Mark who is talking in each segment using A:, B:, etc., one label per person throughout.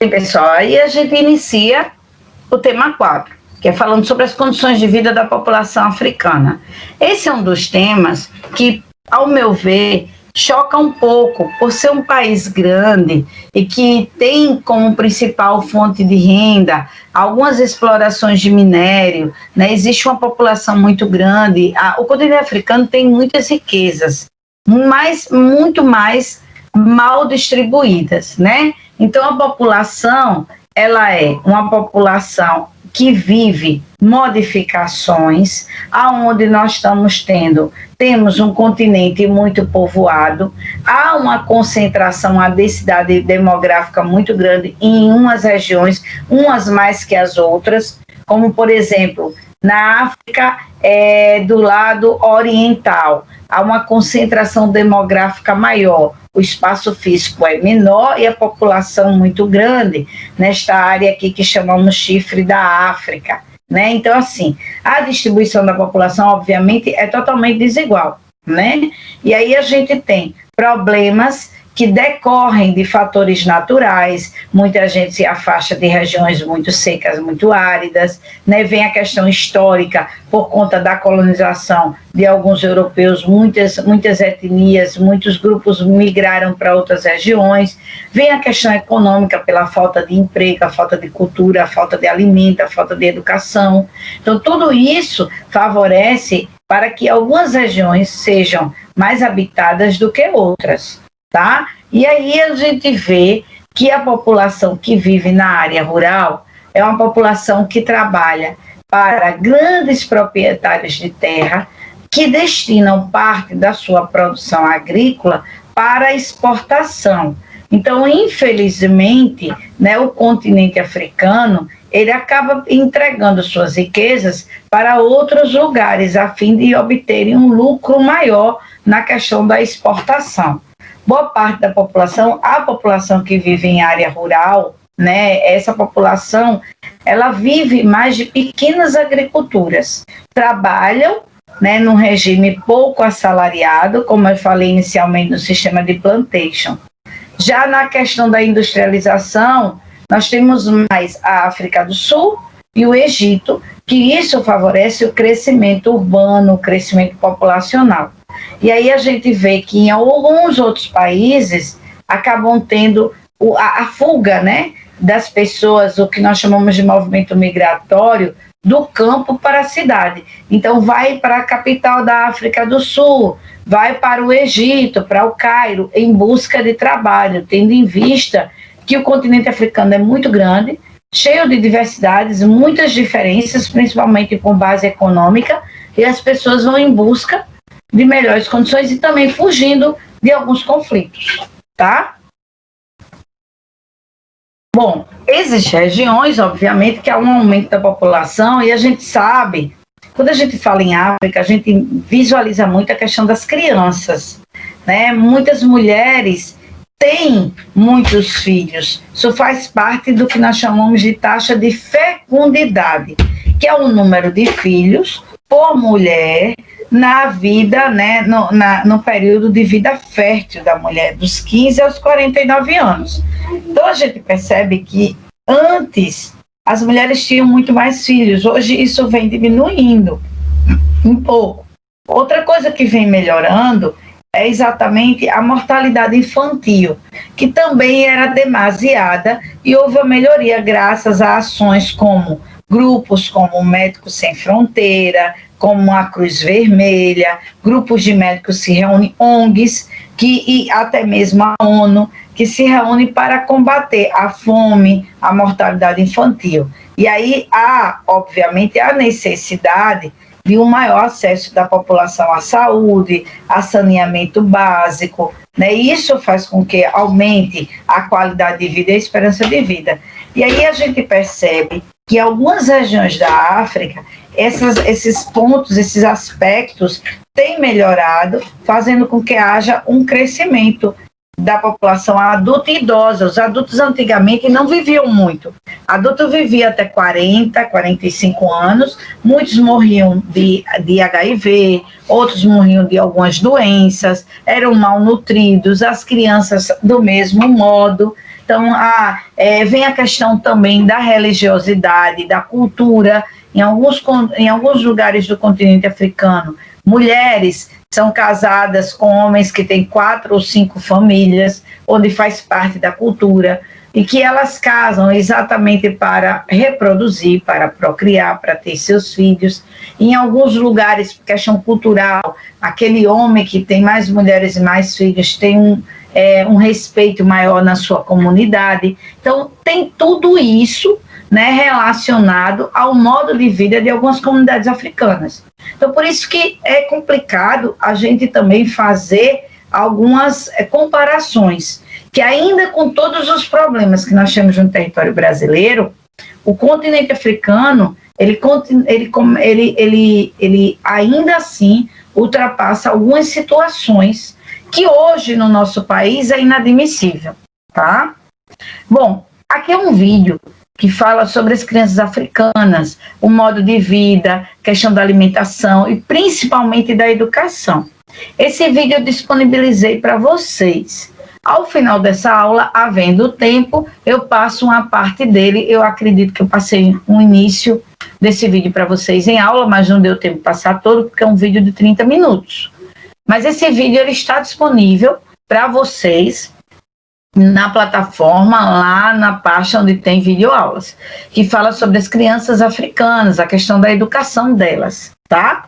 A: pessoal, aí a gente inicia o tema 4, que é falando sobre as condições de vida da população africana. Esse é um dos temas que, ao meu ver, choca um pouco, por ser um país grande e que tem como principal fonte de renda algumas explorações de minério, né? Existe uma população muito grande. O continente africano tem muitas riquezas, mas muito mais mal distribuídas, né? Então, a população, ela é uma população que vive modificações, aonde nós temos um continente muito povoado, há uma concentração, uma densidade demográfica muito grande em umas regiões, umas mais que as outras, como, por exemplo, na África, do lado oriental, há uma concentração demográfica maior, o espaço físico é menor e a população muito grande, nesta área aqui que chamamos chifre da África, né? Então, assim, a distribuição da população, obviamente, é totalmente desigual, né? E aí a gente tem problemas que decorrem de fatores naturais, muita gente se afasta de regiões muito secas, muito áridas, né? Vem a questão histórica, por conta da colonização de alguns europeus, muitas etnias, muitos grupos migraram para outras regiões, vem a questão econômica pela falta de emprego, a falta de cultura, a falta de alimento, a falta de educação. Então, tudo isso favorece para que algumas regiões sejam mais habitadas do que outras. Tá? E aí a gente vê que a população que vive na área rural é uma população que trabalha para grandes proprietários de terra que destinam parte da sua produção agrícola para exportação. Então, infelizmente, né, o continente africano, ele acaba entregando suas riquezas para outros lugares a fim de obterem um lucro maior na questão da exportação. Boa parte da população, a população que vive em área rural, né, essa população, ela vive mais de pequenas agriculturas, trabalham, né, num regime pouco assalariado, como eu falei inicialmente no sistema de plantation. Já na questão da industrialização, nós temos mais a África do Sul e o Egito, que isso favorece o crescimento urbano, o crescimento populacional. E aí a gente vê que em alguns outros países acabam tendo a fuga, né, das pessoas, o que nós chamamos de movimento migratório, do campo para a cidade. Então vai para a capital da África do Sul, vai para o Egito, para o Cairo, em busca de trabalho, tendo em vista que o continente africano é muito grande, cheio de diversidades, muitas diferenças, principalmente com base econômica, e as pessoas vão em busca de melhores condições e também fugindo de alguns conflitos, tá? Bom, existem regiões, obviamente, que há um aumento da população e a gente sabe, quando a gente fala em África, a gente visualiza muito a questão das crianças, né? Muitas mulheres têm muitos filhos, isso faz parte do que nós chamamos de taxa de fecundidade, que é o número de filhos por mulher na vida, né, no período de vida fértil da mulher, dos 15 aos 49 anos. Então, a gente percebe que antes as mulheres tinham muito mais filhos, hoje isso vem diminuindo um pouco. Outra coisa que vem melhorando é exatamente a mortalidade infantil, que também era demasiada e houve a melhoria graças a ações como grupos como Médicos Sem Fronteira, como a Cruz Vermelha, grupos de médicos se reúnem, ONGs, e até mesmo a ONU, que se reúnem para combater a fome, a mortalidade infantil. E aí há, obviamente, a necessidade de um maior acesso da população à saúde, a saneamento básico, né? Isso faz com que aumente a qualidade de vida e a esperança de vida. E aí a gente percebe que algumas regiões da África, esses pontos, esses aspectos têm melhorado, fazendo com que haja um crescimento da população adulta e idosa. Os adultos antigamente não viviam muito. Adulto vivia até 40, 45 anos, muitos morriam de HIV, outros morriam de algumas doenças, eram malnutridos, as crianças do mesmo modo. Então, vem a questão também da religiosidade, da cultura. Em alguns lugares do continente africano, mulheres são casadas com homens que têm 4 ou 5 famílias, onde faz parte da cultura, e que elas casam exatamente para reproduzir, para procriar, para ter seus filhos. Em alguns lugares, por questão cultural, aquele homem que tem mais mulheres e mais filhos tem um respeito maior na sua comunidade. Então, tem tudo isso, né, relacionado ao modo de vida de algumas comunidades africanas. Então, por isso que é complicado a gente também fazer algumas comparações, que ainda com todos os problemas que nós temos no território brasileiro, o continente africano, ele ainda assim ultrapassa algumas situações que hoje no nosso país é inadmissível, tá? Bom, aqui é um vídeo que fala sobre as crianças africanas, o modo de vida, questão da alimentação e principalmente da educação. Esse vídeo eu disponibilizei para vocês. Ao final dessa aula, havendo tempo, eu passo uma parte dele. Eu acredito que eu passei um início desse vídeo para vocês em aula, mas não deu tempo de passar todo, porque é um vídeo de 30 minutos. Mas esse vídeo ele está disponível para vocês na plataforma, lá na pasta onde tem videoaulas, que fala sobre as crianças africanas, a questão da educação delas, tá?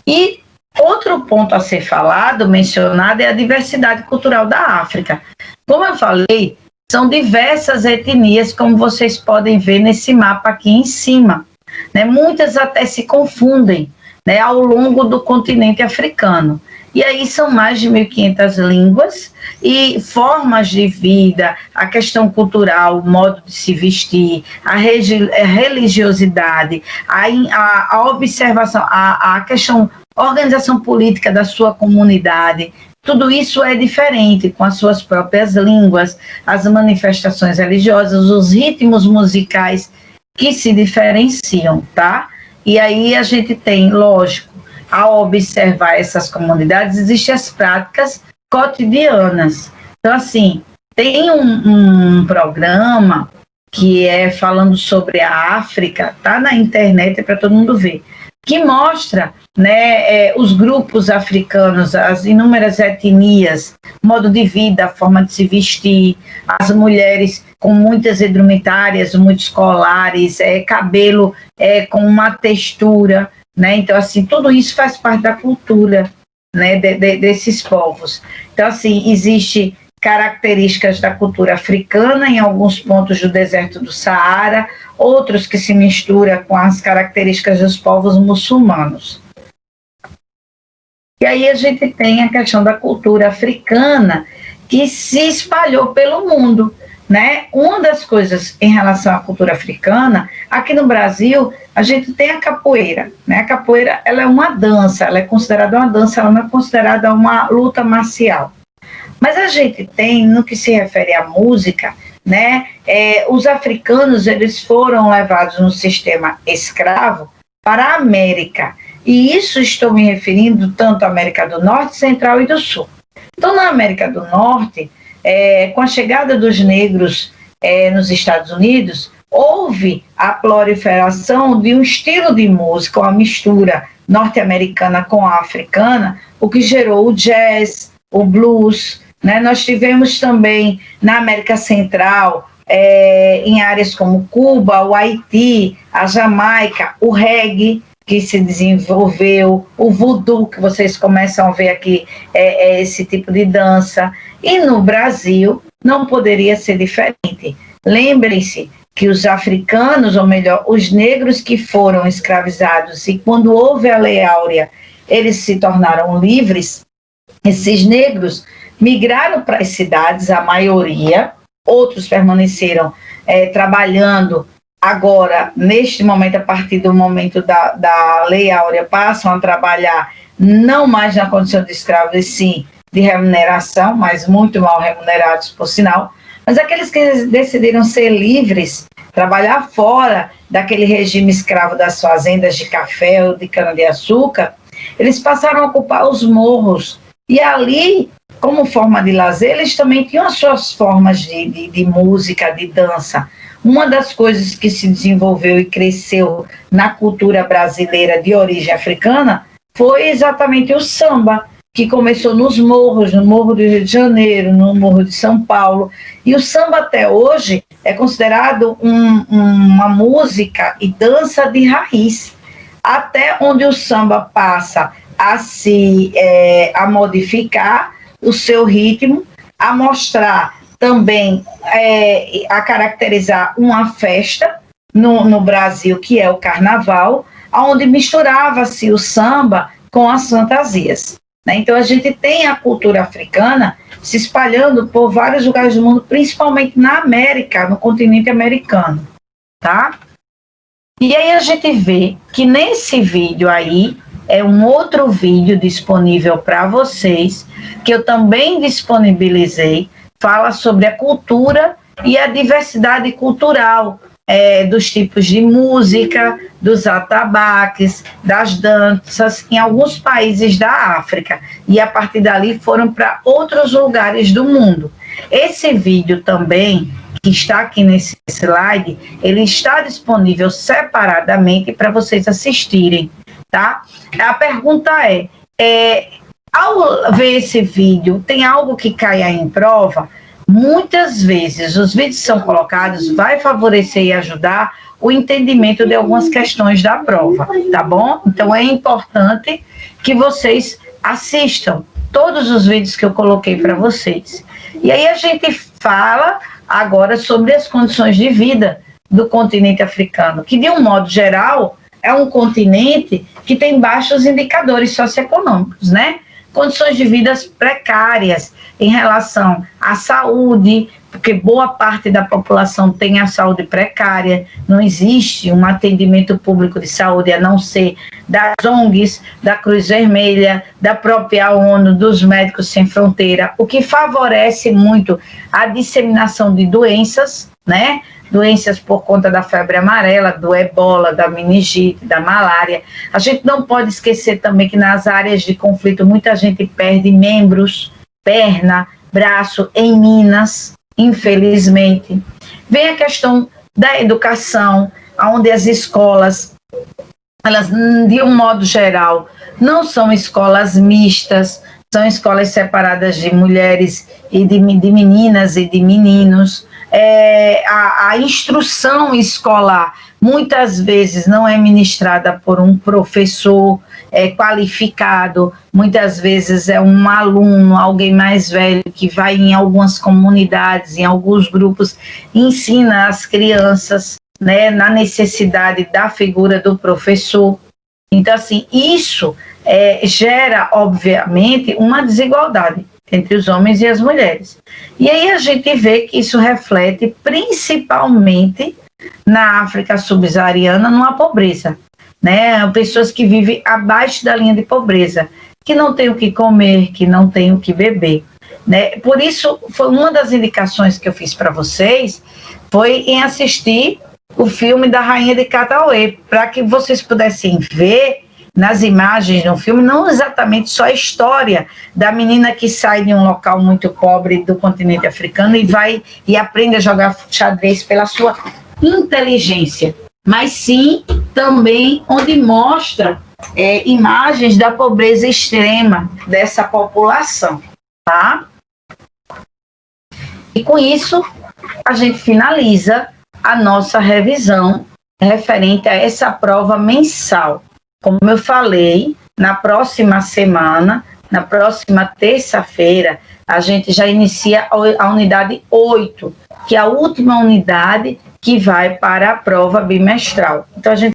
A: E outro ponto a ser falado, mencionado, é a diversidade cultural da África. Como eu falei, são diversas etnias, como vocês podem ver nesse mapa aqui em cima, né? Muitas até se confundem, né, ao longo do continente africano. E aí são mais de 1.500 línguas e formas de vida, a questão cultural, o modo de se vestir, a religiosidade, a observação, a questão, organização política da sua comunidade. Tudo isso é diferente, com as suas próprias línguas, as manifestações religiosas, os ritmos musicais que se diferenciam, tá? E aí a gente tem, lógico, ao observar essas comunidades, existem as práticas cotidianas. Então, assim, tem um programa que é falando sobre a África, tá na internet, é para todo mundo ver, que mostra, né, os grupos africanos, as inúmeras etnias, modo de vida, a forma de se vestir, as mulheres com muitas indumentárias, muitos colares, cabelo com uma textura, né? Então, assim, tudo isso faz parte da cultura, né, desses povos. Então, assim, existe características da cultura africana em alguns pontos do deserto do Saara, outros que se misturam com as características dos povos muçulmanos. E aí a gente tem a questão da cultura africana que se espalhou pelo mundo, né? Uma das coisas em relação à cultura africana, aqui no Brasil, a gente tem a capoeira, né? A capoeira, ela é uma dança, ela é considerada uma dança, ela não é considerada uma luta marcial. Mas a gente tem, no que se refere à música, né? Os africanos, eles foram levados no sistema escravo para a América. E isso estou me referindo tanto à América do Norte, Central e do Sul. Então, na América do Norte, com a chegada dos negros nos Estados Unidos, houve a proliferação de um estilo de música, uma mistura norte-americana com a africana, o que gerou o jazz, o blues, né? Nós tivemos também na América Central, em áreas como Cuba, o Haiti, a Jamaica, o reggae, que se desenvolveu, o voodoo, que vocês começam a ver aqui, esse tipo de dança. E no Brasil não poderia ser diferente. Lembrem-se que os africanos, ou melhor, os negros que foram escravizados, e quando houve a Lei Áurea, eles se tornaram livres, esses negros migraram para as cidades, a maioria, outros permaneceram trabalhando. Agora, neste momento, a partir do momento da Lei Áurea, passam a trabalhar não mais na condição de escravos, e sim de remuneração, mas muito mal remunerados, por sinal. Mas aqueles que decidiram ser livres, trabalhar fora daquele regime escravo das fazendas de café ou de cana-de-açúcar, eles passaram a ocupar os morros. E ali como forma de lazer, eles também tinham as suas formas de música, de dança. Uma das coisas que se desenvolveu e cresceu na cultura brasileira de origem africana foi exatamente o samba, que começou nos morros, no Morro do Rio de Janeiro, no Morro de São Paulo. E o samba até hoje é considerado uma música e dança de raiz. Até onde o samba passa a modificar o seu ritmo, a mostrar também, a caracterizar uma festa no Brasil, que é o carnaval, onde misturava-se o samba com as fantasias. Né? Então, a gente tem a cultura africana se espalhando por vários lugares do mundo, principalmente na América, no continente americano. Tá? E aí a gente vê que nesse vídeo aí, é um outro vídeo disponível para vocês, que eu também disponibilizei, fala sobre a cultura e a diversidade cultural, dos tipos de música, dos atabaques, das danças, em alguns países da África. E a partir dali foram para outros lugares do mundo. Esse vídeo também, que está aqui nesse slide, ele está disponível separadamente para vocês assistirem, tá? A pergunta ao ver esse vídeo, tem algo que caia em prova? Muitas vezes os vídeos são colocados, vai favorecer e ajudar o entendimento de algumas questões da prova, tá bom? Então é importante que vocês assistam todos os vídeos que eu coloquei para vocês. E aí a gente fala agora sobre as condições de vida do continente africano, que de um modo geral é um continente que tem baixos indicadores socioeconômicos, né? Condições de vida precárias em relação à saúde, porque boa parte da população tem a saúde precária, não existe um atendimento público de saúde, a não ser das ONGs, da Cruz Vermelha, da própria ONU, dos Médicos Sem Fronteira, o que favorece muito a disseminação de doenças, né? Doenças por conta da febre amarela, do ebola, da meningite, da malária. A gente não pode esquecer também que nas áreas de conflito muita gente perde membros, perna, braço em minas, infelizmente. Vem a questão da educação, onde as escolas, elas, de um modo geral, não são escolas mistas, são escolas separadas de mulheres e de meninas e de meninos. A instrução escolar muitas vezes não é ministrada por um professor qualificado, muitas vezes é um aluno, alguém mais velho que vai em algumas comunidades, em alguns grupos, ensina as crianças, né, na necessidade da figura do professor. Então, assim, isso gera, obviamente, uma desigualdade entre os homens e as mulheres. E aí a gente vê que isso reflete principalmente na África subsaariana, numa pobreza, né? Pessoas que vivem abaixo da linha de pobreza, que não têm o que comer, que não têm o que beber, né? Por isso, foi uma das indicações que eu fiz para vocês, foi em assistir o filme da Rainha de Katauê, para que vocês pudessem ver nas imagens no filme, não exatamente só a história da menina que sai de um local muito pobre do continente africano e vai e aprende a jogar xadrez pela sua inteligência, mas sim também onde mostra imagens da pobreza extrema dessa população, tá? E com isso, a gente finaliza a nossa revisão referente a essa prova mensal. Como eu falei, na próxima semana, na próxima terça-feira, a gente já inicia a unidade 8, que é a última unidade que vai para a prova bimestral. Então, a gente